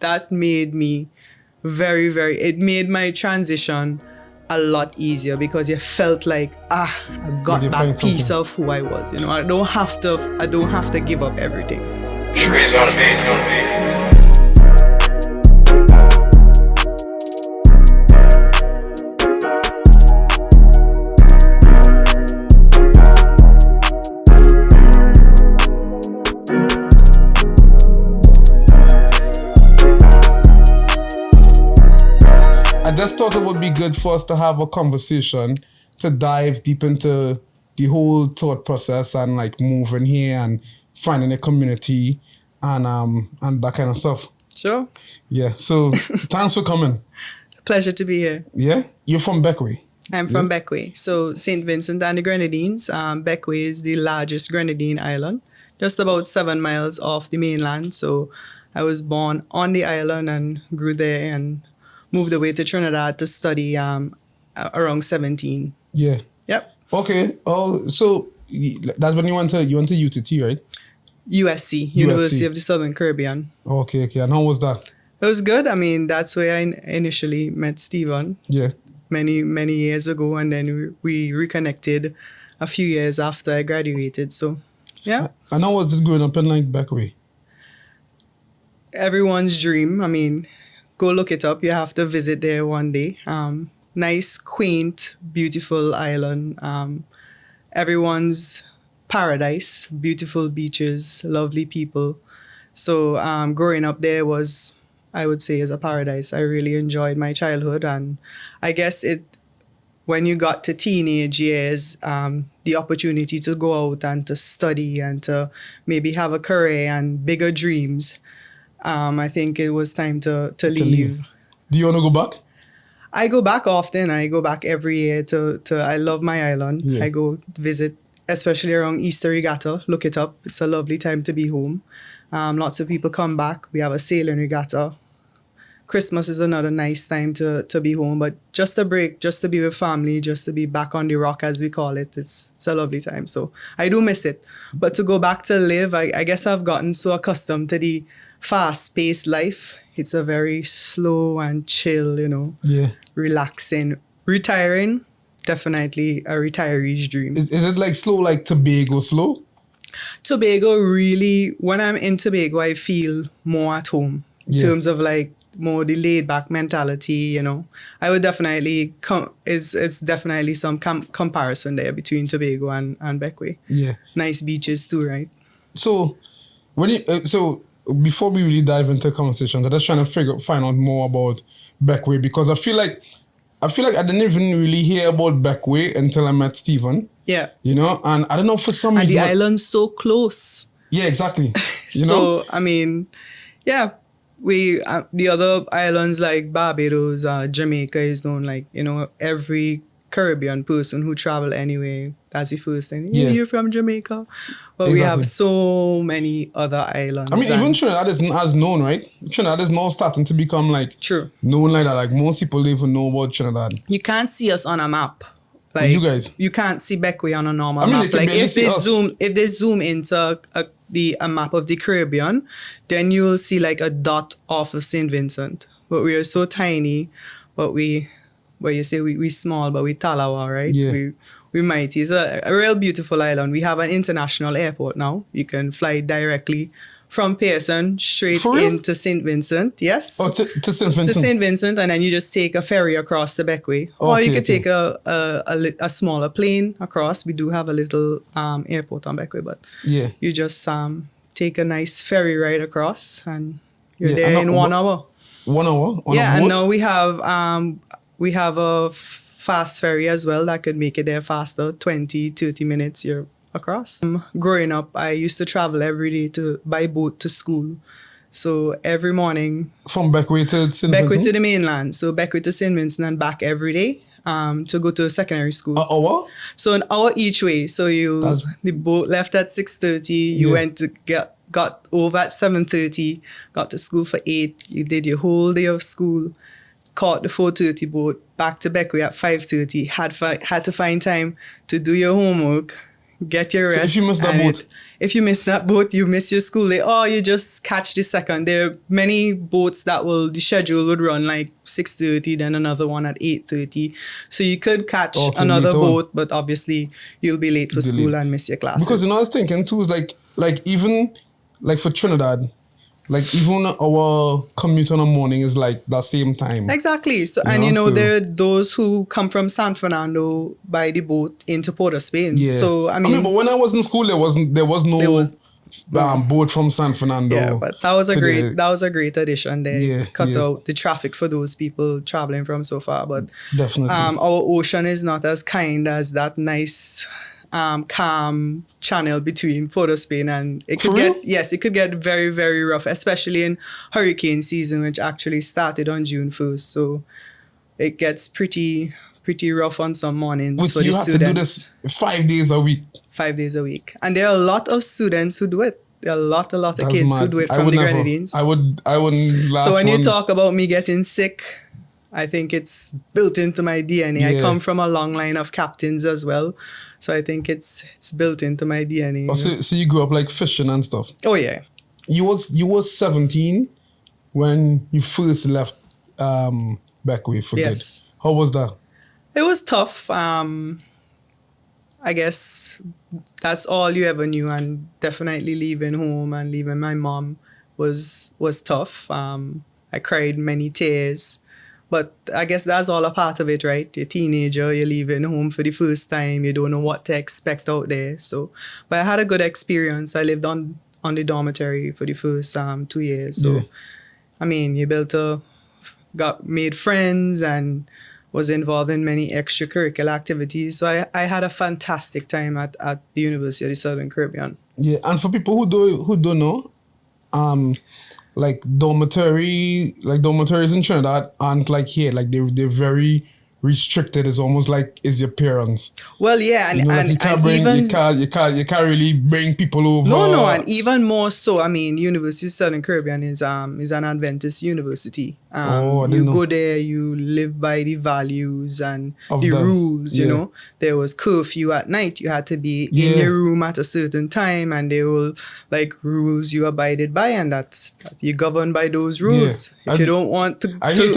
That made me it made my transition a lot easier because it felt like, I got that piece of who I was. You know, I don't have to give up everything. Trees on the beat. I just thought it would be good for us to have a conversation to dive deep into the whole thought process and like moving here and finding a community and that kind of stuff. Sure. Yeah. So thanks for coming. Pleasure to be here. Yeah. You're from Beckway. I'm from Beckway. So St. Vincent and the Grenadines. Beckway is the largest Grenadine island, just about 7 miles off the mainland. So I was born on the island and grew there and moved away to Trinidad to study around 17. Yeah. Yep. Okay. Oh, so that's when you went to UTT, right? USC, University of the Southern Caribbean. Okay. And how was that? It was good. I mean, that's where I initially met Stephen. Yeah. Many years ago, and then we reconnected a few years after I graduated. So, yeah. And how was it growing up in like Beckway? Everyone's dream. I mean, go look it up. You have to visit there one day. Nice, quaint, beautiful island. Everyone's paradise. Beautiful beaches, lovely people. So growing up there was, I would say, is a paradise. I really enjoyed my childhood. And I guess when you got to teenage years, the opportunity to go out and to study and to maybe have a career and bigger dreams, I think it was time to leave. Do you want to go back? I go back often. I go back every year I love my island. Yeah. I go visit, especially around Easter Regatta. Look it up. It's a lovely time to be home. Lots of people come back. We have a sailing regatta. Christmas is another nice time to be home, but just a break, just to be with family, just to be back on the rock, as we call it. It's a lovely time. So I do miss it. But to go back to live, I guess I've gotten so accustomed to the fast-paced life. It's a very slow and chill, relaxing. Retiring, definitely a retiree's dream. Is it like slow, like Tobago slow? Tobago, really, when I'm in Tobago, I feel more at home in terms of like more the laid-back mentality, I would definitely, it's definitely some comparison there between Tobago and Beckway. Yeah. Nice beaches too, right? So, before we really dive into conversations, I'm just trying to find out more about Beckway because I feel like I didn't even really hear about Beckway until I met Stephen. Yeah. And I don't know, for some reason. And the island's so close. Yeah, exactly. So, I mean, yeah, we, the other islands like Barbados, Jamaica is known like, every Caribbean person who travel anyway, that's the first thing. You're from Jamaica. But we have so many other islands. I mean, even Trinidad isn't as known, right? Trinidad is now starting to become like known like that. Like most people don't even know about Trinidad. You can't see us on a map. Like you guys. You can't see Beckway on a normal map. Like if they zoom into a map of the Caribbean, then you will see like a dot off of St. Vincent. But we are so tiny, but we small, but we talawa, right? Yeah. We mighty. It's a real beautiful island. We have an international airport now. You can fly directly from Pearson straight into St. Vincent. Yes. Oh, to St. Vincent. To St. Vincent, and then you just take a ferry across the Beckway. Or you could take a smaller plane across. We do have a little airport on Beckway, but you just take a nice ferry ride across, and you're there in 1 hour. 1 hour? And now we have a fast ferry as well that could make it there faster, 20, 30 minutes you're across. Growing up, I used to travel every day by boat to school. So every morning... From Beckway to St. Vincent? Beckway to the mainland. So Beckway to St. Vincent and back every day to go to a secondary school. An hour? So an hour each way. So the boat left at 6:30. You went to got over at 7:30, got to school for 8. You did your whole day of school. Caught the 4:30 boat back to Beckway at 5:30. Had to find time to do your homework, get your rest. So if you miss that and boat, if you miss that boat, you miss your school day, or you just catch the second. There are many boats that the schedule would run like 6:30, then another one at 8:30. So you could catch another boat, but obviously you'll be late for school and miss your classes. Because I was thinking too, is like even like for Trinidad, like even our commute in the morning is like that same time. Exactly. So there are those who come from San Fernando by the boat into Port of Spain. Yeah. So I mean, but when I was in school, there was no boat from San Fernando. Yeah, but that was a great addition. They cut out the traffic for those people traveling from so far. But definitely, our ocean is not as kind as that nice, calm channel between Port of Spain, and it could get very, very rough, especially in hurricane season, which actually started on June 1st. So it gets pretty rough on some mornings for the students. You have to do this 5 days a week. 5 days a week. And there are a lot of students who do it. There are a lot of kids who do it from the Grenadines. I wouldn't last. So when you talk about me getting sick, I think it's built into my DNA. Yeah. I come from a long line of captains as well. So I think it's built into my DNA. Oh, so you grew up like fishing and stuff? Oh yeah. You was 17 when you first left Beckway for good. How was that? It was tough. I guess that's all you ever knew, and definitely leaving home and leaving my mom was tough. I cried many tears, but I guess that's all a part of it, right? You're a teenager, you're leaving home for the first time, you don't know what to expect out there. So, but I had a good experience. I lived on the dormitory for the first 2 years. So, I mean, made friends and was involved in many extracurricular activities. So I had a fantastic time at the University of the Southern Caribbean. Yeah, and for people who don't know, dormitories in Trinidad aren't like here. Like they're very restricted. It's almost like it's your parents. Well, yeah, and you can't really bring people over. No, and even more so. I mean, University of Southern Caribbean is an Adventist university. You go there, you live by the values and the rules. You know, there was curfew at night. You had to be in your room at a certain time, and there were like rules you abided by, and that you govern by those rules. Yeah. If you don't want to, if you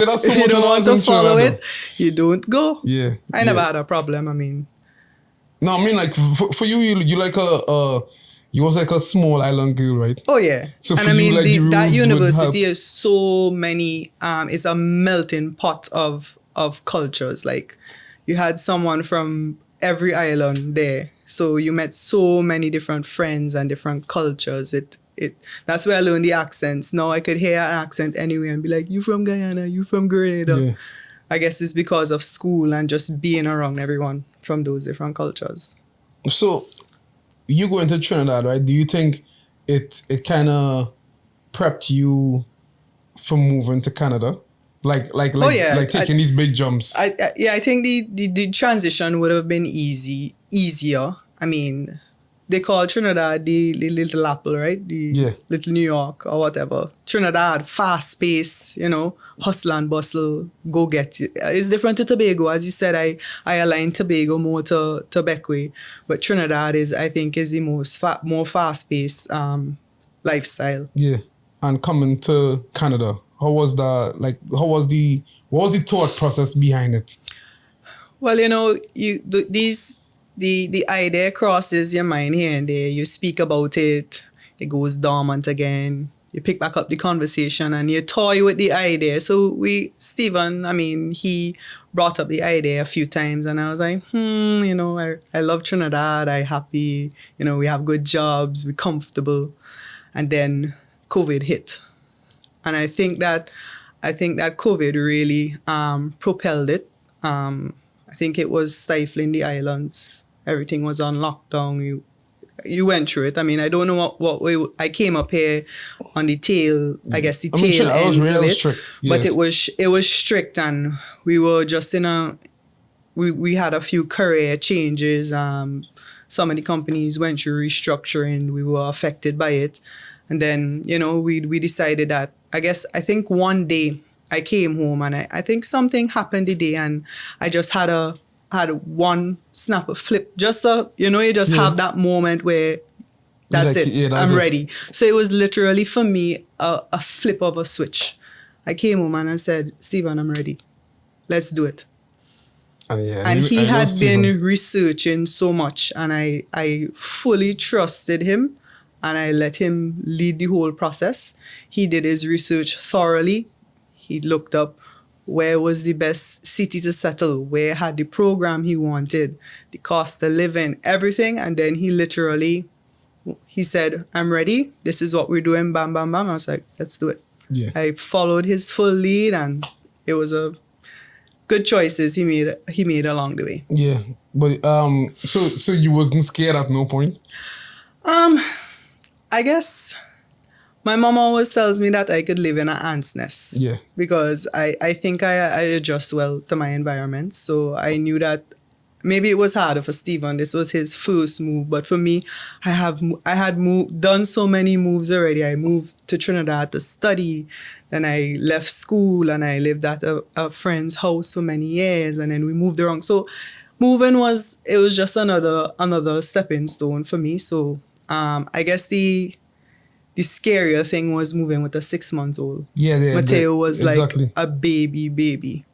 don't want to follow it, you don't go. Yeah, I never had a problem. I mean, no, I mean like for you like you was like a small island girl, right? Oh yeah. So and I mean, like, that university is so many. It's a melting pot of cultures. Like you had someone from every island there, so you met so many different friends and different cultures. That's where I learned the accents. Now I could hear an accent anywhere and be like, "You from Guyana? You from Grenada?" Yeah. I guess it's because of school and just being around everyone from those different cultures. So, you go into Trinidad, right? Do you think it kind of prepped you for moving to Canada? Like taking these big jumps? I think the transition would have been easier. I mean, they call Trinidad the little apple, right? The little New York or whatever. Trinidad, fast pace, hustle and bustle, go get it. It's different to Tobago. As you said, I align Tobago more to Beckway. But Trinidad I think is the more fast paced lifestyle. Yeah. And coming to Canada, how was that? Like, what was the thought process behind it? Well, the idea crosses your mind here and there. You speak about it, it goes dormant again. You pick back up the conversation and you toy with the idea. So Stephen, I mean, he brought up the idea a few times and I was like, I love Trinidad. I'm happy. We have good jobs. We're comfortable. And then COVID hit. And I think that COVID really propelled it. I think it was stifling the islands. Everything was on lockdown. You went through it. I mean, I don't know what way I came up here on the tail. I guess the tail ends of it. Strict. Yeah. But it was strict, and we were just we had a few career changes. Some of the companies went through restructuring. We were affected by it, and then we decided that I think one day I came home and I think something happened the day and I just had a had one snap, a flip, just you just have that moment where that's like, it. yeah, that's I'm it. ready. So it was literally for me a flip of a switch. I came home and I said, Stephen, I'm ready. Let's do it. And he had been researching so much, and I fully trusted him, and I let him lead the whole process. He did his research thoroughly. He looked up where was the best city to settle, where had the program he wanted, the cost of living, everything. And then he said, I'm ready. This is what we're doing. Bam, bam, bam. I was like, let's do it. Yeah. I followed his full lead, and it was a good choices he made along the way. Yeah. But so you wasn't scared at no point? I guess my mom always tells me that I could live in an ant's nest. Yeah. Because I think I adjust well to my environment. So I knew that maybe it was harder for Stephen. This was his first move. But for me, I had done so many moves already. I moved to Trinidad to study. Then I left school and I lived at a friend's house for many years. And then we moved around. So moving was just another stepping stone for me. So I guess the scarier thing was moving with a 6-month-old. Yeah, Mateo was exactly. like a baby.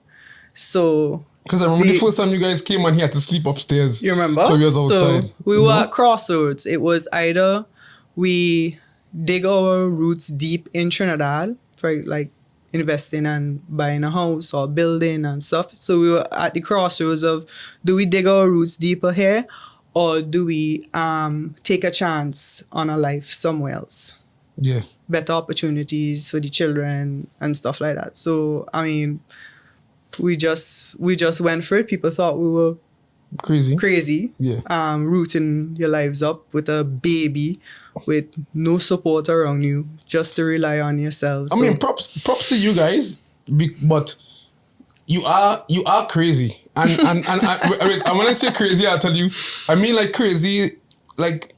So because I remember the first time you guys came and he had to sleep upstairs. you remember? Because he was outside. So we were at crossroads. It was either we dig our roots deep in Trinidad for like investing and buying a house or building and stuff. So we were at the crossroads of, do we dig our roots deeper here, or do we take a chance on a life somewhere else? Yeah. Better opportunities for the children and stuff like that. So I mean, we just went for it. People thought we were crazy. Yeah. Rooting your lives up with a baby with no support around you, just to rely on yourselves. I mean, props to you guys, but you are crazy. And when I say crazy, I'll tell you, I mean like crazy, like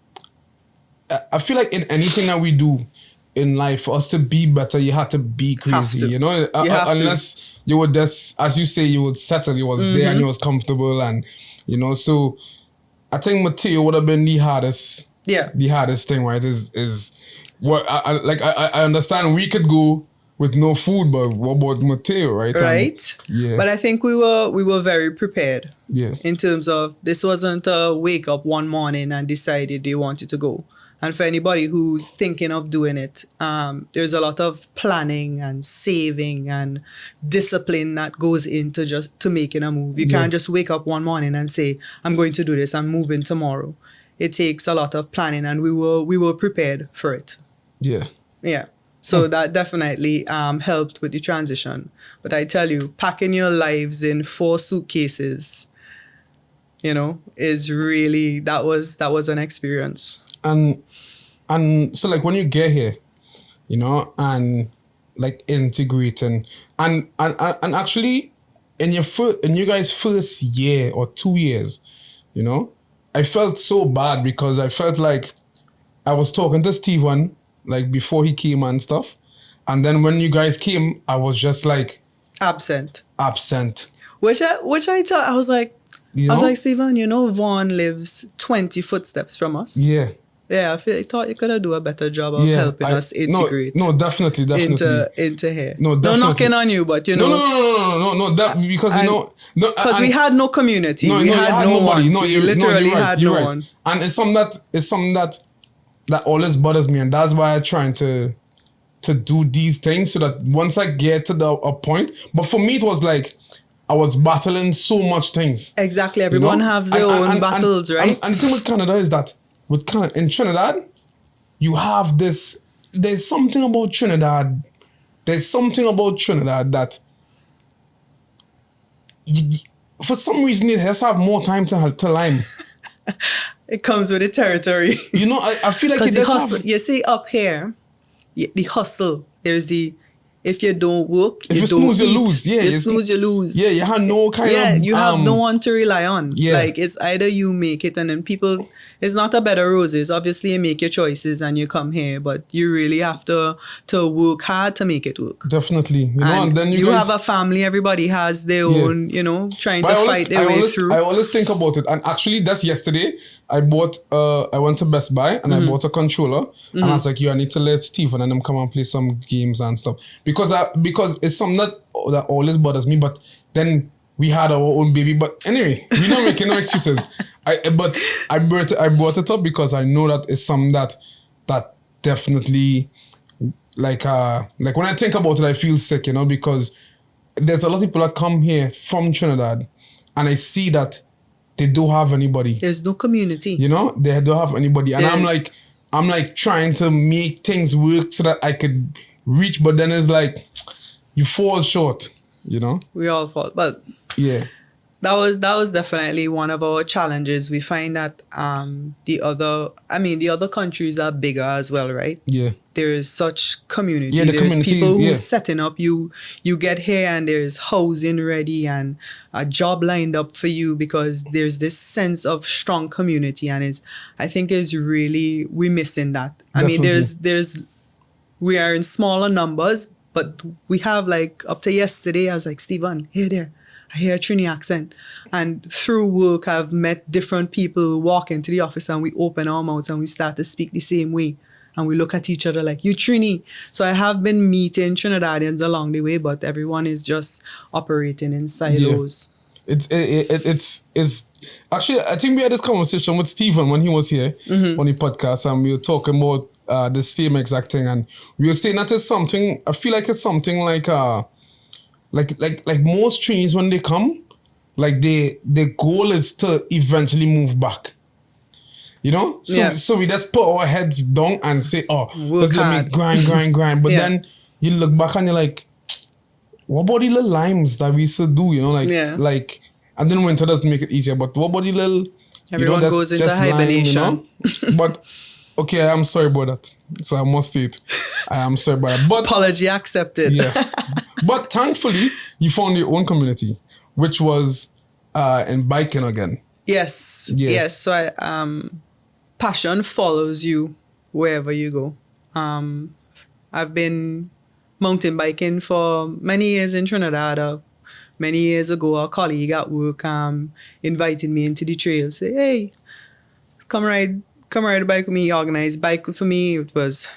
I feel like in anything that we do in life, for us to be better, you have to be crazy, you know? Unless you would just, as you say, you would settle, you was there and you was comfortable, and, you know, so I think Mateo would have been the hardest thing, right? Is what I understand we could go with no food, but what about Mateo, right? Right. Yeah. But I think we were very prepared. Yeah. In terms of, this wasn't a wake up one morning and decided they wanted to go. And for anybody who's thinking of doing it, there's a lot of planning and saving and discipline that goes into just to making a move. You can't just wake up one morning and say, I'm going to do this, I'm moving tomorrow. It takes a lot of planning, and we were prepared for it. Yeah. Yeah. So that definitely helped with the transition. But I tell you, packing your lives in 4 suitcases, you know, is really, that was an experience. And so like when you get here, you know, and like integrating and actually in you guys' first year or 2 years, you know, I felt so bad because I felt like I was talking to Stephen like before he came and stuff. And then when you guys came, I was just like absent. Which I thought, I was like, you know? I was like, Stephen, you know, Vaughn lives 20 footsteps from us. Yeah. Yeah, I thought you could have do a better job of helping us integrate. No, definitely. Into here. No, definitely. No knocking on you, but you know. No. Because you know, because we had no community. No, we had nobody. One. We literally had no one. And it's something that always bothers me, and that's why I'm trying to do these things so that once I get to a point. But for me, it was like I was battling so much things. Exactly. Everyone has their own battles, right? And the thing with Canada is that in Trinidad, you have this. There's something about Trinidad. That for some reason it has to have more time to lime. It comes with the territory. You know, I feel like it does. You see, up here, the hustle. It's if you don't work, if you you don't snooze, eat. you lose. Yeah, you snooze, you lose. Yeah, you have no kind of... Yeah, you have no one to rely on. Yeah. Like, it's either you make it, and then people, it's not a bed of roses. Obviously, you make your choices and you come here, but you really have to work hard to make it work. Definitely. You know, and then you guys, have a family, everybody has their own, you know, trying to fight their way through. I always think about it. And actually, that's yesterday. I went to Best Buy and I bought a controller. And I was like, I need to let Stephen and them come and play some games and stuff. Because it's something that always bothers me. But then we had our own baby. But anyway, we're not making no excuses. But I brought it up because I know that it's something that definitely... Like when I think about it, I feel sick, you know, because there's a lot of people that come here from Trinidad and I see that they don't have anybody. There's no community. You know, they don't have anybody. And I'm like trying to make things work so that I could reach, but then it's like, you fall short, you know? We all fall, but... Yeah. That was definitely one of our challenges. We find that the other countries are bigger as well, right? Yeah. There is such community. Yeah, there's people who's setting up. You get here and there's housing ready and a job lined up for you because there's this sense of strong community, and I think we're missing that. Definitely. I mean, we are in smaller numbers, but we have, like, up to yesterday, I was like, Stephen, here there. I hear a Trini accent. And through work, I've met different people walk into the office and we open our mouths and we start to speak the same way. And we look at each other like, you Trini. So I have been meeting Trinidadians along the way, but everyone is just operating in silos. Yeah. It's actually, I think we had this conversation with Stephen when he was here on the podcast, and we were talking about the same exact thing. And we were saying that it's something, I feel like it's something like most Trinis when they come, like the goal is to eventually move back. You know? So we just put our heads down and say, let's let me grind. But then you look back and you're like, what about the little limes that we used to do, you know? Like, and then winter doesn't make it easier, but what about the little... Everyone goes into hibernation. Lime, you know? But, okay, I am sorry about that. So I must say it. I am sorry about that. But, apology accepted. Yeah. But thankfully, you found your own community, which was in biking again. Yes. So passion follows you wherever you go. I've been mountain biking for many years in Trinidad. Many years ago, a colleague at work invited me into the trail. Say, hey, come ride a bike with me. He organized bike for me. It was,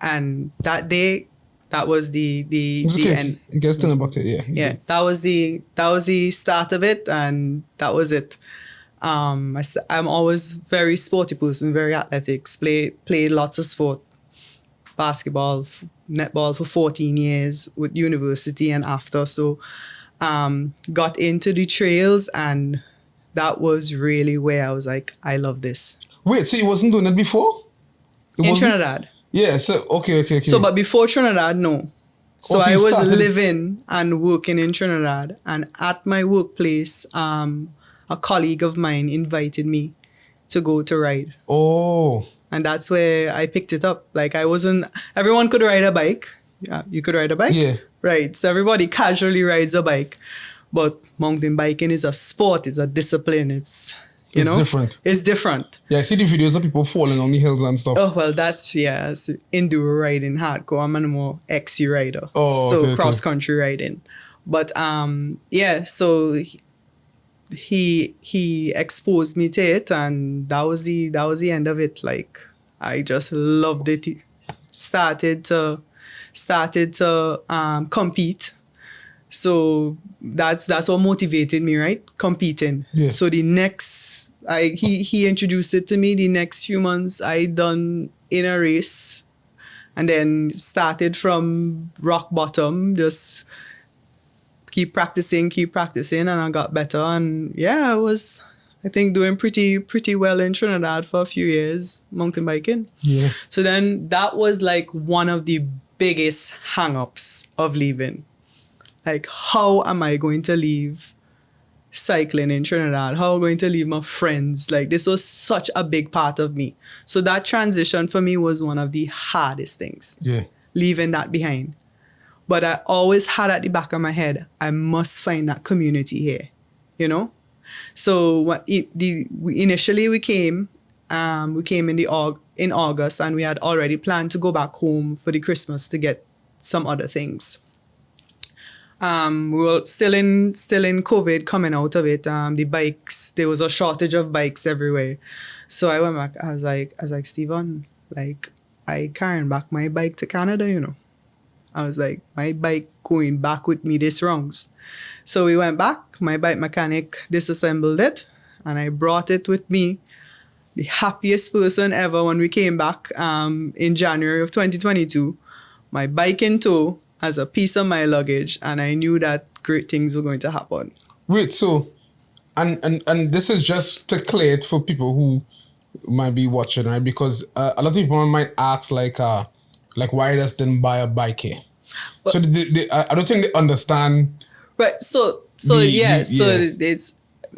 and that day, that was the end. You guys tell about it, yeah. That was the start of it, and that was it. I'm always very sporty person, very athletics. Play lots of sport, basketball, netball for 14 years with university and after. So, got into the trails, and that was really where I was like, I love this. Wait, so you wasn't doing it before? In Trinidad. Yeah, so, okay. So, but before Trinidad, no. So I was living and working in Trinidad, and at my workplace, a colleague of mine invited me to go to ride. Oh. And that's where I picked it up. Like, everyone could ride a bike. Yeah, you could ride a bike? Yeah. Right. So everybody casually rides a bike. But mountain biking is a sport, it's a discipline, it's different. It's different. Yeah, I see the videos of people falling on the hills and stuff. Oh, well, it's enduro riding, hardcore. I'm a more XC rider. Oh, so okay, cross-country riding. But, so he exposed me to it, and that was the end of it. Like, I just loved it. Started to compete. So that's what motivated me, right? Competing. Yeah. So the next, he introduced it to me. The next few months I done in a race, and then started from rock bottom, just keep practicing, and I got better. And I was, I think, doing pretty well in Trinidad for a few years, mountain biking. Yeah. So then that was like one of the biggest hang-ups of leaving. Like, how am I going to leave cycling in Trinidad? How am I going to leave my friends? Like, this was such a big part of me. So that transition for me was one of the hardest things. Yeah. Leaving that behind. But I always had at the back of my head, I must find that community here, you know? So initially we came in August, and we had already planned to go back home for the Christmas to get some other things. We were still in COVID, coming out of it. The bikes, there was a shortage of bikes everywhere. So I went back. I was like, Stephen, like, I carrying back my bike to Canada, you know. I was like, my bike going back with me this rounds. So we went back. My bike mechanic disassembled it, and I brought it with me. The happiest person ever when we came back in January of 2022. My bike in tow as a piece of my luggage, and I knew that great things were going to happen. Wait, so, and this is just to clear it for people who might be watching, right? Because a lot of people might ask, like why just didn't buy a bike here? But, so I don't think they understand. Right. So it's,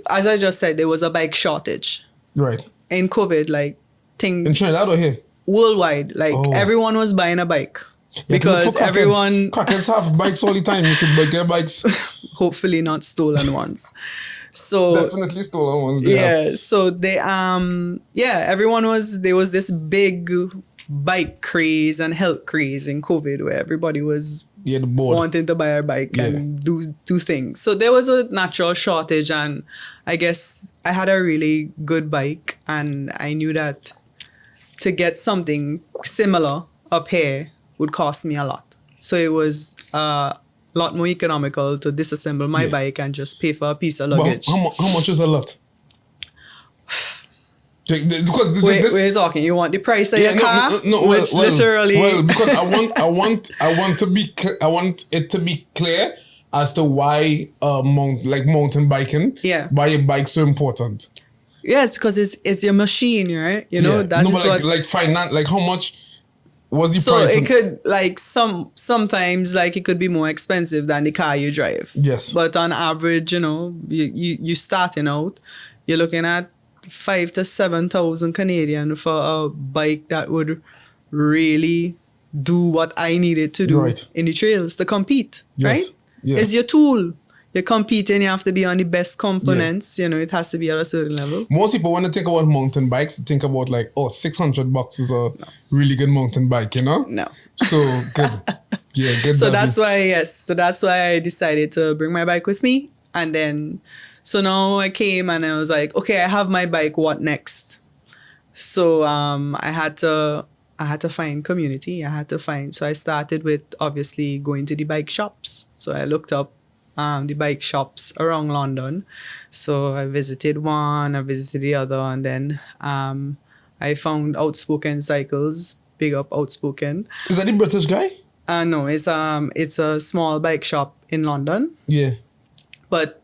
as I just said, there was a bike shortage. Right. In COVID, like things in Trinidad or here? Worldwide, like everyone was buying a bike. Yeah, because everyone crackers have bikes all the time. You can get bikes. Hopefully not stolen ones. So definitely stolen ones. Yeah. So they everyone was, there was this big bike craze and health craze in COVID where everybody was wanting to buy a bike and do things. So there was a natural shortage, and I guess I had a really good bike, and I knew that to get something similar up here would cost me a lot. So it was a lot more economical to disassemble my bike and just pay for a piece of luggage. But how much is a lot? Because we're talking. You want the price of your car? Literally. Well, because I want it to be clear as to why mountain biking. Yeah. Why your bike's so important. Yes, because it's your machine, right? You know that's finance. Like how much was the price? So it could sometimes it could be more expensive than the car you drive. Yes. But on average, you know, you starting out, you're looking at 5,000 to 7,000 Canadian for a bike that would really do what I needed to do in the trails to compete, right? Yeah. It's your tool. You're competing, you have to be on the best components, you know, it has to be at a certain level. Most people, when they think about mountain bikes, they think about $600 is a really good mountain bike, you know? No. So, good. Yeah, good. So that's why I decided to bring my bike with me. And then, so now I came and I was like, okay, I have my bike, what next? So I had to find community. So I started with obviously going to the bike shops. So I looked up the bike shops around London. So I visited one, I visited the other, and then I found Outspoken Cycles. Big up Outspoken. Is that the British guy? No, it's a small bike shop in London. Yeah. But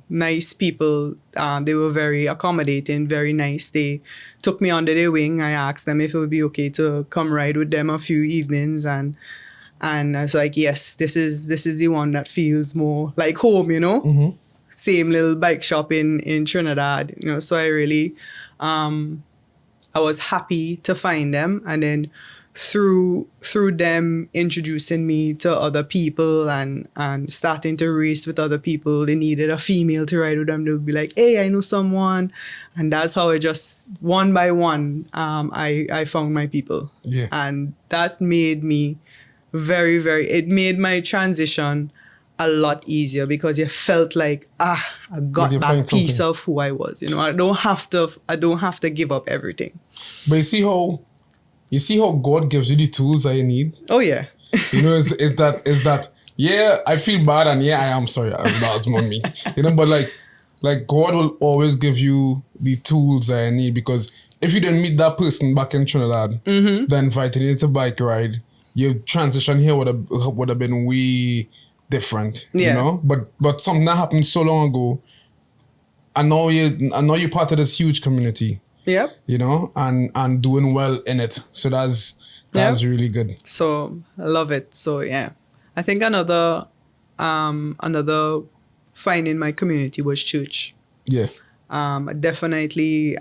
nice people. They were very accommodating, very nice. They took me under their wing. I asked them if it would be okay to come ride with them a few evenings, and I was like, yes, this is the one that feels more like home, you know. Mm-hmm. Same little bike shop in Trinidad, you know. So I really, I was happy to find them, and then through them introducing me to other people and starting to race with other people, they needed a female to ride with them. They'll be like, hey, I know someone. And that's how I just, one by one, I found my people. Yeah. And that made me it made my transition a lot easier, because you felt like, I got that piece of who I was. You know, I don't have to give up everything. But you see how God gives you the tools that you need? Oh, yeah. You know, is that, yeah, I feel bad, and yeah, I am sorry. That was not me. You know, but like God will always give you the tools that you need, because if you didn't meet that person back in Trinidad, that invited you to bike ride, your transition here would have been way different. Yeah. You know? But something that happened so long ago, I know you're part of this huge community. Yep. You know, and doing well in it. So that's really good. So I love it. So yeah, I think another finding my community was church. Yeah. Definitely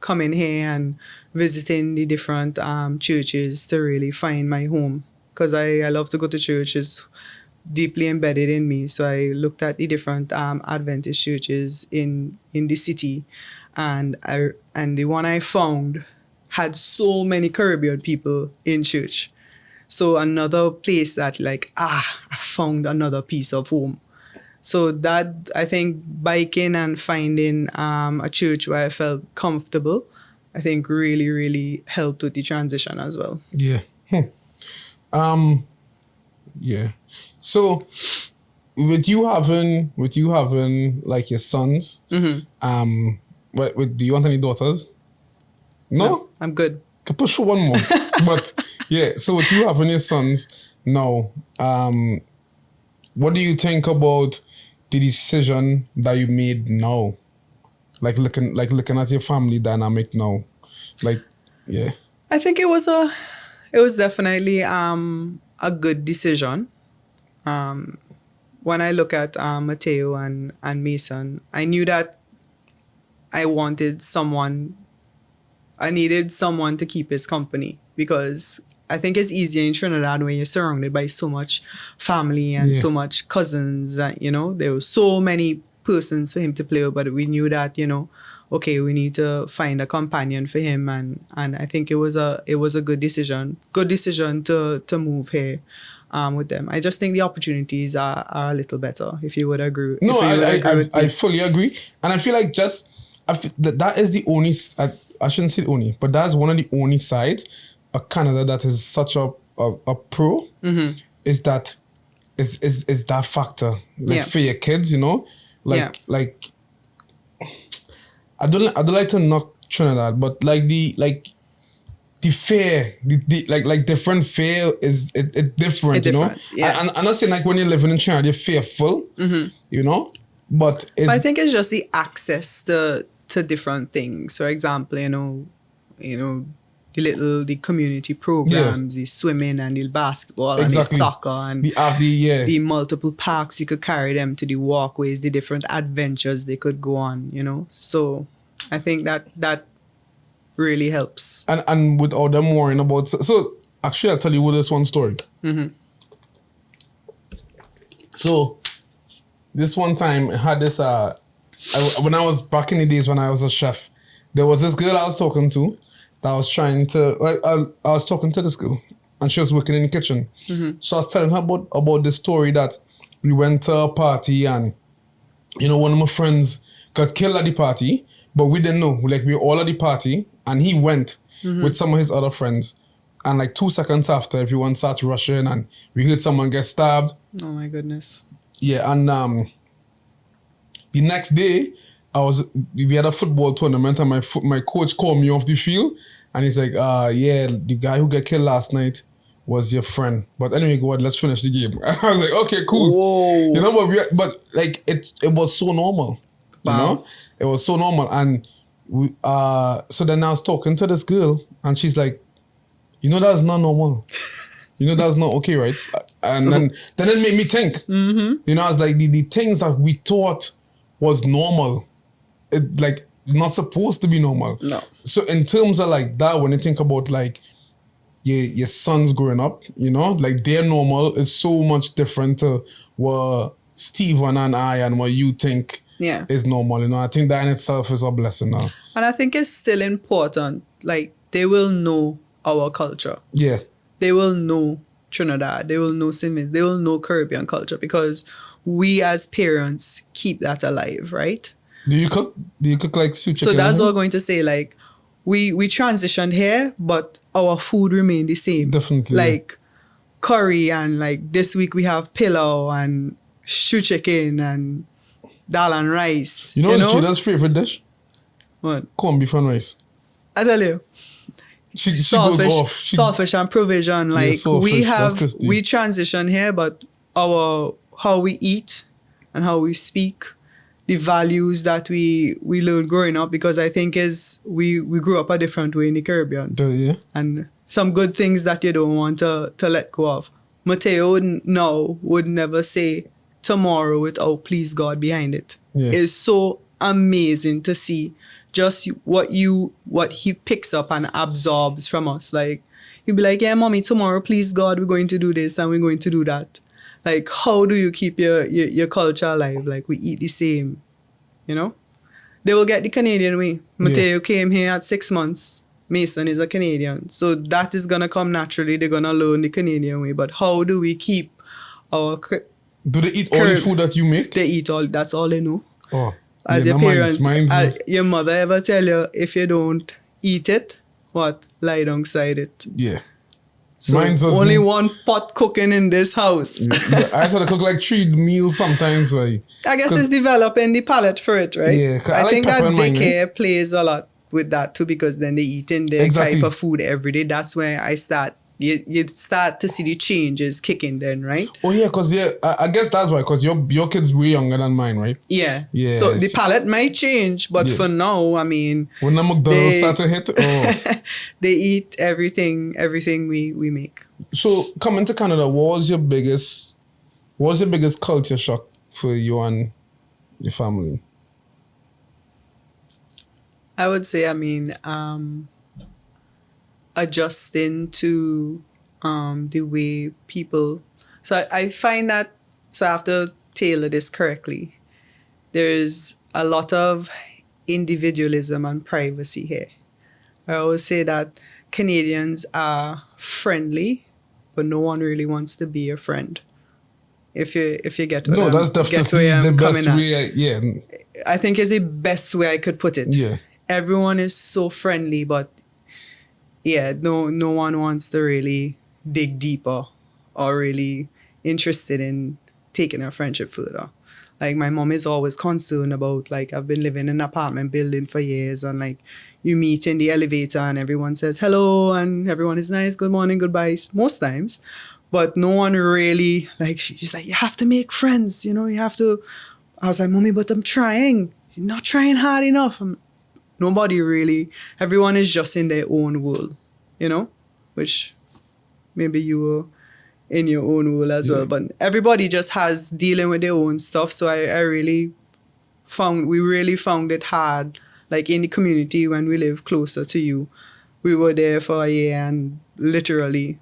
coming here and visiting the different churches to really find my home. because I love to go to church. It's deeply embedded in me. So I looked at the different Adventist churches in the city, and the one I found had so many Caribbean people in church. So another place that like, I found another piece of home. So that, I think, biking and finding a church where I felt comfortable, I think really, really helped with the transition as well. Yeah. Yeah. So with you having like your sons, do you want any daughters? No, I'm good. Can push for one more. But yeah, so with you having your sons now, what do you think about the decision that you made now? Like looking at your family dynamic now. Like, yeah. I think it was definitely a good decision. When I look at Mateo and Mason, I knew that I needed someone to keep his company, because I think it's easier in Trinidad when you're surrounded by so much family and so much cousins. There were so many persons for him to play with, but we knew that, okay, we need to find a companion for him, and I think it was a good decision to move here with them. I just think the opportunities are a little better, if you would agree. No, I fully agree, and I feel like that is the only. I shouldn't say only, but that's one of the only sides of Canada that is such a pro, is that is that factor, like for your kids, like I don't like to knock Trinidad, but like the fare, like different fare is it different, Yeah. And I'm not saying like when you're living in Trinidad you're fearful, but I think it's just the access to different things. For example, the community programs, the swimming and the basketball and the soccer and the multiple parks you could carry them to, the walkways, the different adventures they could go on, So I think that really helps. And without them worrying about... So actually I'll tell you this one story. So this one time I had this... when I was back in the days when I was a chef, there was this girl I was talking to that I was trying to... I was talking to this girl and she was working in the kitchen. So I was telling her about this story that we went to a party and, one of my friends got killed at the party, but we didn't know. Like, we were all at the party and he went with some of his other friends. And like 2 seconds after, everyone starts rushing and we heard someone get stabbed. Oh my goodness. Yeah, and the next day, we had a football tournament and my coach called me off the field and he's like, the guy who got killed last night was your friend. But anyway, go on, let's finish the game. I was like, okay, cool. Whoa. But like it was so normal. Wow. It was so normal. And so then I was talking to this girl and she's like, that's not normal. That's not okay, right? And then it made me think. I was like, the things that we thought was normal, it like not supposed to be normal. No. So in terms of like that, when you think about like your sons growing up, like their normal is so much different to what Stephen and I and what you think is normal. I think that in itself is a blessing now. And I think it's still important. Like, they will know our culture. Yeah. They will know Trinidad. They will know Simmons. They will know Caribbean culture, because we as parents keep that alive, right? Do you cook like soup chicken? So that's what I'm going to say. Like, we transitioned here, but our food remained the same. Definitely. Like curry, and like this week we have pilau and stew chicken and dal and rice. What's Gina's favorite dish? What? Corned beef and rice. I tell you. She goes off. Saltfish and provision. Like, we transition here, but how we eat and how we speak, the values that we learned growing up, because I think we grew up a different way in the Caribbean. Yeah. And some good things that you don't want to let go of. Mateo would never say tomorrow without please God behind it. Yeah. It's so amazing to see just what he picks up and absorbs from us. Like, You'd be like, yeah, mommy, tomorrow, please God, we're going to do this and we're going to do that. Like, how do you keep your culture alive? Like, we eat the same, you know? They will get the Canadian way. Mateo came here at 6 months. Mason is a Canadian. So that is going to come naturally. They're going to learn the Canadian way. But how do we keep our... Do they eat all the food that you make? They eat all. That's all they know. Oh. As your parents, your mother ever tell you, if you don't eat it, what? Lie down beside it. Yeah. So only one pot cooking in this house. I sort of cook like 3 meals sometimes. Like, I guess it's developing the palate for it, right? Yeah. I think that daycare plays a lot with that too, because then they eat in their type of food every day. That's where I start. You start to see the changes kicking then, right? Oh yeah, because I guess that's why, because your kid's way younger than mine, right? Yeah. So the palate might change, but for now, I mean, when the McDonald's start to hit, they eat everything we make. So coming to Canada, what was your biggest culture shock for you and your family? I would say, adjusting to the way people... So I find that, so I have to tailor this correctly. There's a lot of individualism and privacy here. I always say that Canadians are friendly, but no one really wants to be your friend. If you get what that's definitely the best way. I think is the best way I could put it. Yeah. Everyone is so friendly, but no one wants to really dig deeper or really interested in taking a friendship further. Like, my mom is always concerned about, like, I've been living in an apartment building for years, and like, you meet in the elevator and everyone says hello and everyone is nice, good morning, goodbyes, most times. But no one really, like, she's like, you have to make friends, you have to. I was like, Mommy, but I'm trying. You're not trying hard enough. Nobody really, everyone is just in their own world, which maybe you were in your own world as well. But everybody just has dealing with their own stuff. So we really found it hard, like in the community when we live closer to you. We were there for a year and literally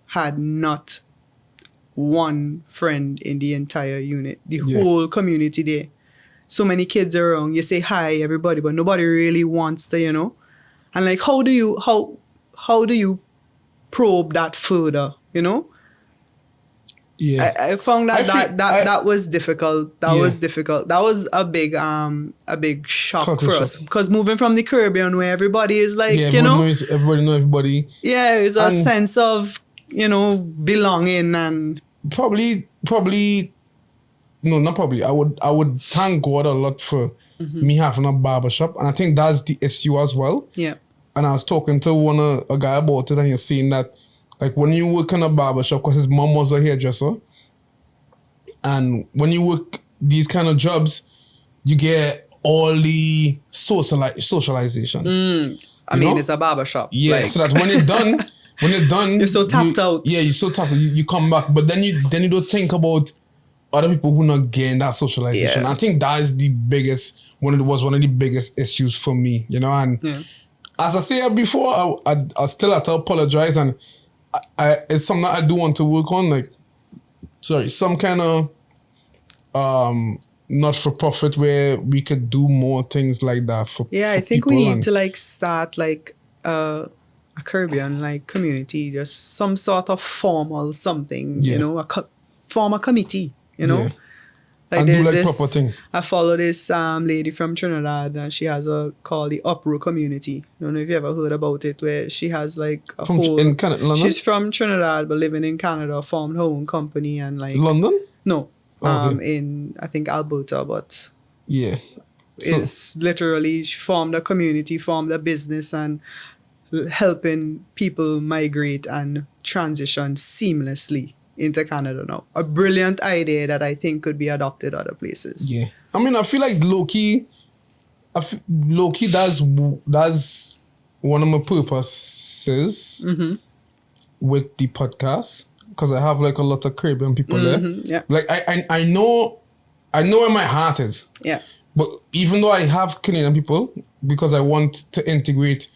had not one friend in the entire unit, the whole community there. So many kids around, you say hi everybody, but nobody really wants to, and like, how do you probe that further, Yeah. I found that was difficult. That was difficult. That was a big shock for us, because moving from the Caribbean where everybody is like, everybody know everybody. Yeah, it's a sense of, belonging, and probably no, not probably. I would thank God a lot for me having a barbershop, and I think that's the issue as well. Yeah. And I was talking to a guy about it, and he's saying that, like, when you work in a barbershop, because his mom was a hairdresser, and when you work these kind of jobs, you get all the socialization. I mean, it's a barbershop. Yeah, like. So that when you're done, you're so tapped out. Yeah, you're so tapped out. You come back, but then you don't think about other people who not getting that socialization. Yeah. I think that is one of the biggest issues for me, and as I said before, I still have to apologize, and it's something that I do want to work on, like, some kind of not-for-profit where we could do more things like that for I think we need to like start like a Caribbean like community, just some sort of formal something, form a committee, Like, and do like proper things. I follow this lady from Trinidad, and she has a called the Uprooting community. I don't know if you ever heard about it, where she has like in Canada, she's from Trinidad but living in Canada, formed her own company, and like London? No. In I think Alberta, but it's literally she formed a community, formed a business, and helping people migrate and transition seamlessly into Canada now. A brilliant idea that I think could be adopted other places. Yeah. I mean, I feel like low-key that's one of my purposes with the podcast, because I have like a lot of Caribbean people there. Yeah. Like I know where my heart is. Yeah. But even though I have Canadian people, because I want to integrate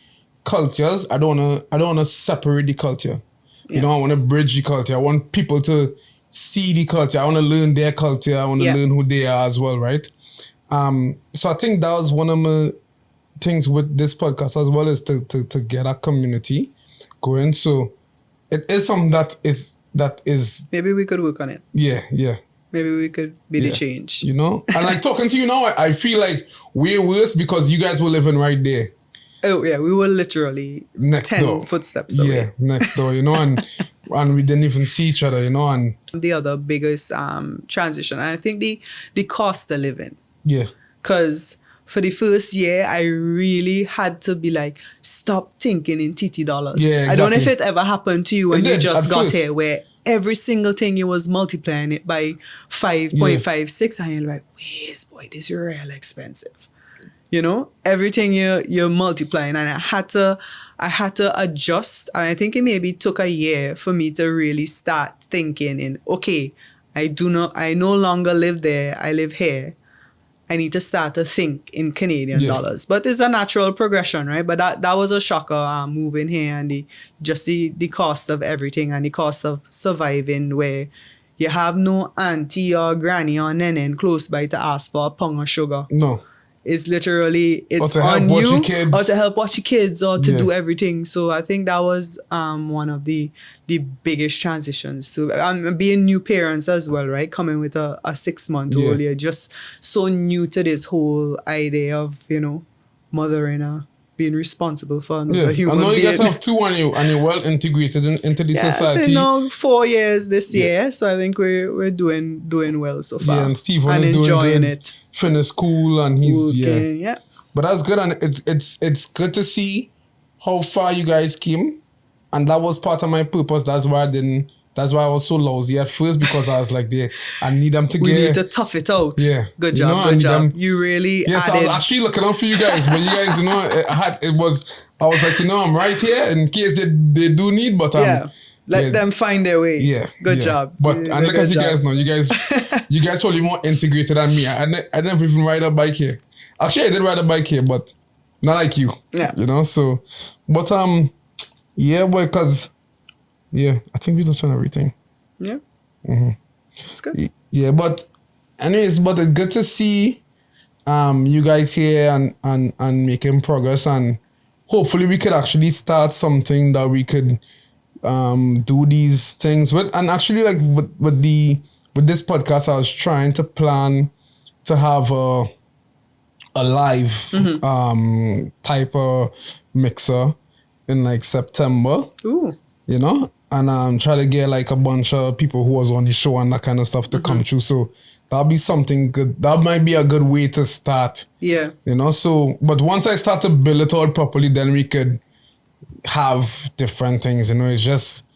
cultures, I don't wanna separate the culture. You know, I wanna bridge the culture. I want people to see the culture. I wanna learn their culture. I wanna learn who they are as well, right? So I think that was one of my things with this podcast as well, is to get a community going. So it is something that is maybe we could work on it. Yeah. Maybe we could be the change. You know? And like talking to you now, I feel like we're worse because you guys were living right there. Oh yeah, we were literally next 10 door. footsteps away. Yeah, next door, you know, and we didn't even see each other, you know, and the other biggest transition, and I think the cost of living. Yeah. Because for the first year, I really had to be like, stop thinking in TT dollars. Yeah, exactly. I don't know if it ever happened to you when you just got first. here, where every single thing you was multiplying it by 5.56, and you're like, wait, boy, this is real expensive. You know, everything you're multiplying, and I had to adjust, and I think it maybe took a year for me to really start thinking in, okay, I no longer live there, I live here. I need to start to think in Canadian dollars. But it's a natural progression, right? But that was a shocker, moving here, and the cost of everything, and the cost of surviving, where you have no auntie or granny or nene close by to ask for a pound of sugar. No. It's literally, it's on you, or to help watch your kids, or to do everything. So I think that was one of the biggest transitions to being new parents as well, right? Coming with a 6-month-old, you're just so new to this whole idea of, you know, mothering, being responsible for another human being. I know you guys have 2 and you're well integrated into the society. So 4 years this year, so I think we're doing well so far. Yeah, and Stephen is enjoying doing good. it. Finished school, and he's working, But that's good, and it's good to see how far you guys came, and that was part of my purpose. That's why I was so lousy at first, because I was like, I need them to we need to tough it out. Yeah. Good job. You really added. So I was actually looking out for you guys, but you guys, you know, I was like, you know, I'm right here in case they do need, but let them find their way. Yeah. Good job. But and look at you guys now. You guys probably more integrated than me. I never even ride a bike here. Actually, I did ride a bike here, but not like you. Yeah. You know, so but because I think we touched on everything. Yeah. Mm-hmm. It's good. Yeah, but anyways, but it's good to see you guys here and making progress, and hopefully we could actually start something that we could do these things with. And actually, like with this podcast, I was trying to plan to have a live type of mixer in like September. Ooh. You know, and try to get like a bunch of people who was on the show and that kind of stuff to come through. So that'll be something good. That might be a good way to start. Yeah. You know, so but once I start to build it out properly, then we could have different things. You know, it's just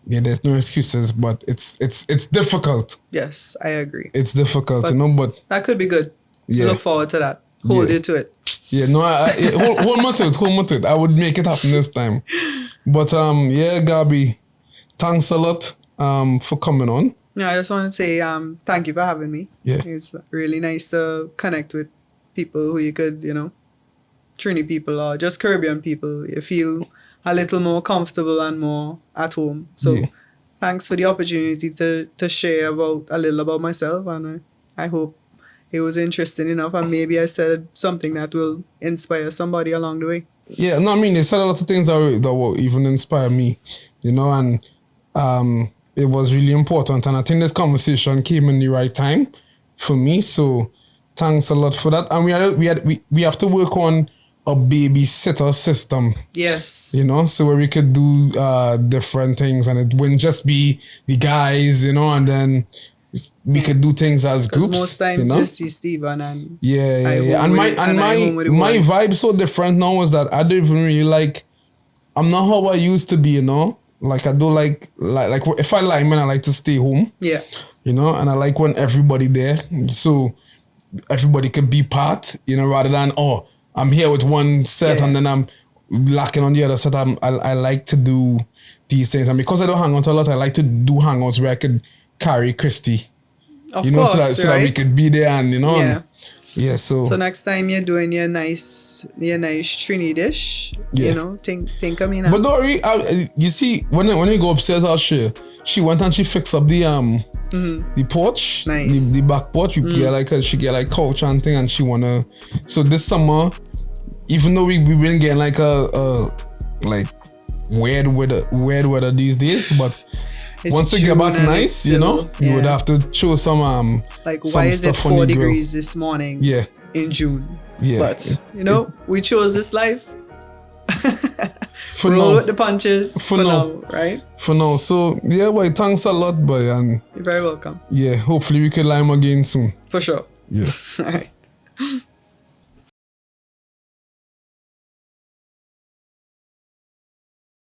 there's no excuses, but it's difficult. Yes, I agree. It's difficult, you know, but that could be good. Yeah. Look forward to that. Hold you to it. Yeah, no, hold my to it. I would make it happen this time. But Gabby, thanks a lot for coming on. Yeah, I just want to say thank you for having me. Yeah. It's really nice to connect with people who you could, you know, Trini people or just Caribbean people. You feel a little more comfortable and more at home. So thanks for the opportunity to share a little about myself, and I hope it was interesting enough, and maybe I said something that will inspire somebody along the way. Yeah, no, I mean, they said a lot of things that will even inspire me, you know, and it was really important. And I think this conversation came in the right time for me. So thanks a lot for that. And we have to work on a babysitter system. Yes. You know, so where we could do different things, and it wouldn't just be the guys, you know, and then we could do things as groups. Most times, you know? you see Steven and and my vibe so different now is that I don't even really like. I'm not how I used to be, you know. Like I don't like if I like men, I like to stay home. Yeah. You know, and I like when everybody there, so everybody could be part. You know, rather than I'm here with one set and then I'm lacking on the other set. I like to do these things, and because I don't hang out a lot, I like to do hangouts where I could carry Christy, of you know, course, so that we could be there, and you know, Yeah, So next time you're doing your nice Trini dish, you know, think of me now. But don't worry, you see, when you go upstairs, I'll share. She went and she fixed up the porch, nice. the back porch. We get like she get like couch and thing, and she wanna. So this summer, even though we've been getting like a like weird weather these days, but once it get back nice, you know, you would have to show some like some why is it 4 degrees this morning? Yeah, in June. Yeah, but you know, we chose this life. For Roll now, with the punches. For now, right? For now, so yeah, boy, thanks a lot, boy, and you're very welcome. Yeah, hopefully we can lime again soon. For sure. Yeah. All right.